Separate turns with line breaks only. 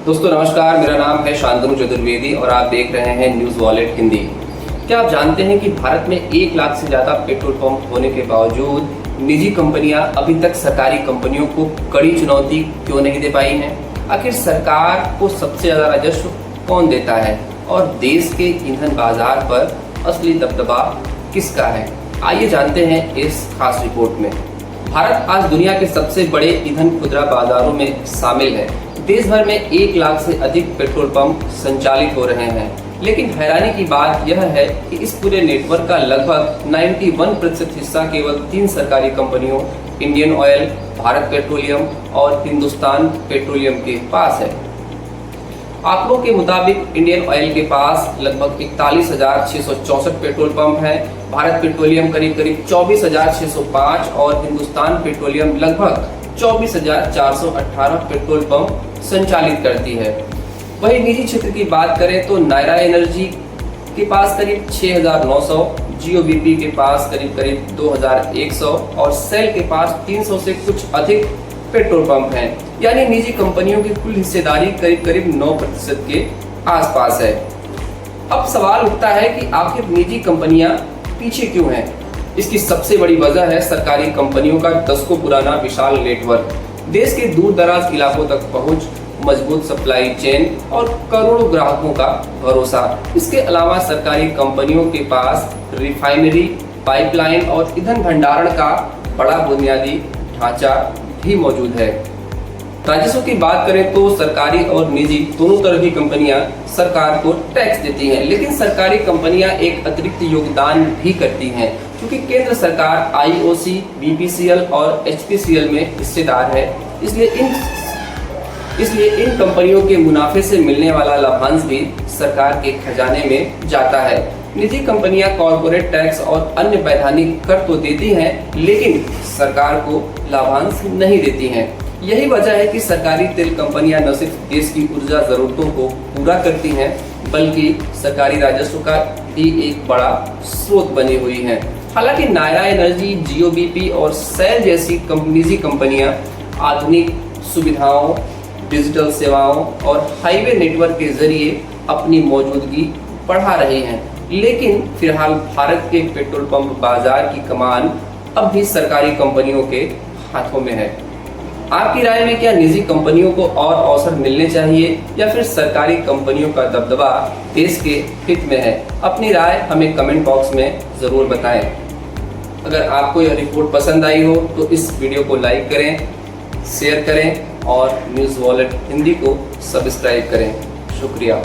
दोस्तों नमस्कार, मेरा नाम है शांतनु चतुर्वेदी और आप देख रहे हैं न्यूज़ वॉलेट हिंदी। क्या आप जानते हैं कि भारत में 1 लाख से ज़्यादा पेट्रोल पंप होने के बावजूद निजी कंपनियां अभी तक सरकारी कंपनियों को कड़ी चुनौती क्यों नहीं दे पाई हैं? आखिर सरकार को सबसे ज़्यादा राजस्व कौन देता है और देश के ईंधन बाजार पर असली दबदबा किसका है? आइए जानते हैं इस खास रिपोर्ट में। भारत आज दुनिया के सबसे बड़े ईंधन खुदरा बाजारों में शामिल है। देश भर में 1 लाख से अधिक पेट्रोल पंप संचालित हो रहे हैं, लेकिन हैरानी की बात यह है कि इस पूरे नेटवर्क का लगभग 91% हिस्सा केवल 3 सरकारी कंपनियों इंडियन ऑयल, भारत पेट्रोलियम और हिंदुस्तान पेट्रोलियम के पास है। आंकड़ों के मुताबिक इंडियन ऑयल के पास लगभग 41,664 पेट्रोल पंप हैं, भारत पेट्रोलियम करीब 24,605 और हिंदुस्तान पेट्रोलियम लगभग 24,418 पेट्रोल पंप संचालित करती है। वही निजी क्षेत्र की बात करें तो नायरा एनर्जी के पास करीब 6,900, जीओबीपी के पास करीब 2,100 और सेल के पास 300 से कुछ अधिक पेट्रोल पंप हैं। यानी निजी कंपनियों की कुल हिस्सेदारी करीब 9% के आसपास है। अब सवाल उठता है कि आखिर निजी कंपनियां पीछे क्यों हैं? इसकी सबसे बड़ी वजह है सरकारी कंपनियों का दशकों पुराना विशाल नेटवर्क, देश के दूर दराज इलाकों तक पहुंच, मजबूत सप्लाई चेन और करोड़ों ग्राहकों का भरोसा। इसके अलावा सरकारी कंपनियों के पास रिफाइनरी, पाइपलाइन और ईंधन भंडारण का बड़ा बुनियादी ढांचा भी मौजूद है। राजस्व की बात करें तो सरकारी और निजी दोनों तरह की कंपनियां सरकार को टैक्स देती हैं, लेकिन सरकारी कंपनियां एक अतिरिक्त योगदान भी करती हैं, क्योंकि केंद्र सरकार आईओसी, बीपीसीएल और एचपीसीएल में हिस्सेदार है। इसलिए इन कंपनियों के मुनाफे से मिलने वाला लाभांश भी सरकार के खजाने में जाता है। निजी कंपनियां कॉर्पोरेट टैक्स और अन्य वैधानिक कर तो देती हैं, लेकिन सरकार को लाभांश नहीं देती हैं। यही वजह है कि सरकारी तेल कंपनियां न सिर्फ देश की ऊर्जा जरूरतों को पूरा करती हैं, बल्कि सरकारी राजस्व का भी एक बड़ा स्रोत बनी हुई हैं। हालांकि नायरा एनर्जी, जीओबीपी और सेल जैसी निजी कंपनियां आधुनिक सुविधाओं, डिजिटल सेवाओं और हाईवे नेटवर्क के जरिए अपनी मौजूदगी बढ़ा रही हैं, लेकिन फिलहाल भारत के पेट्रोल पंप बाजार की कमान अब भी सरकारी कंपनियों के हाथों में है। आपकी राय में क्या निजी कंपनियों को और अवसर मिलने चाहिए या फिर सरकारी कंपनियों का दबदबा देश के हित में है? अपनी राय हमें कमेंट बॉक्स में ज़रूर बताएं। अगर आपको यह रिपोर्ट पसंद आई हो तो इस वीडियो को लाइक करें, शेयर करें और न्यूज़ वॉलेट हिंदी को सब्सक्राइब करें। शुक्रिया।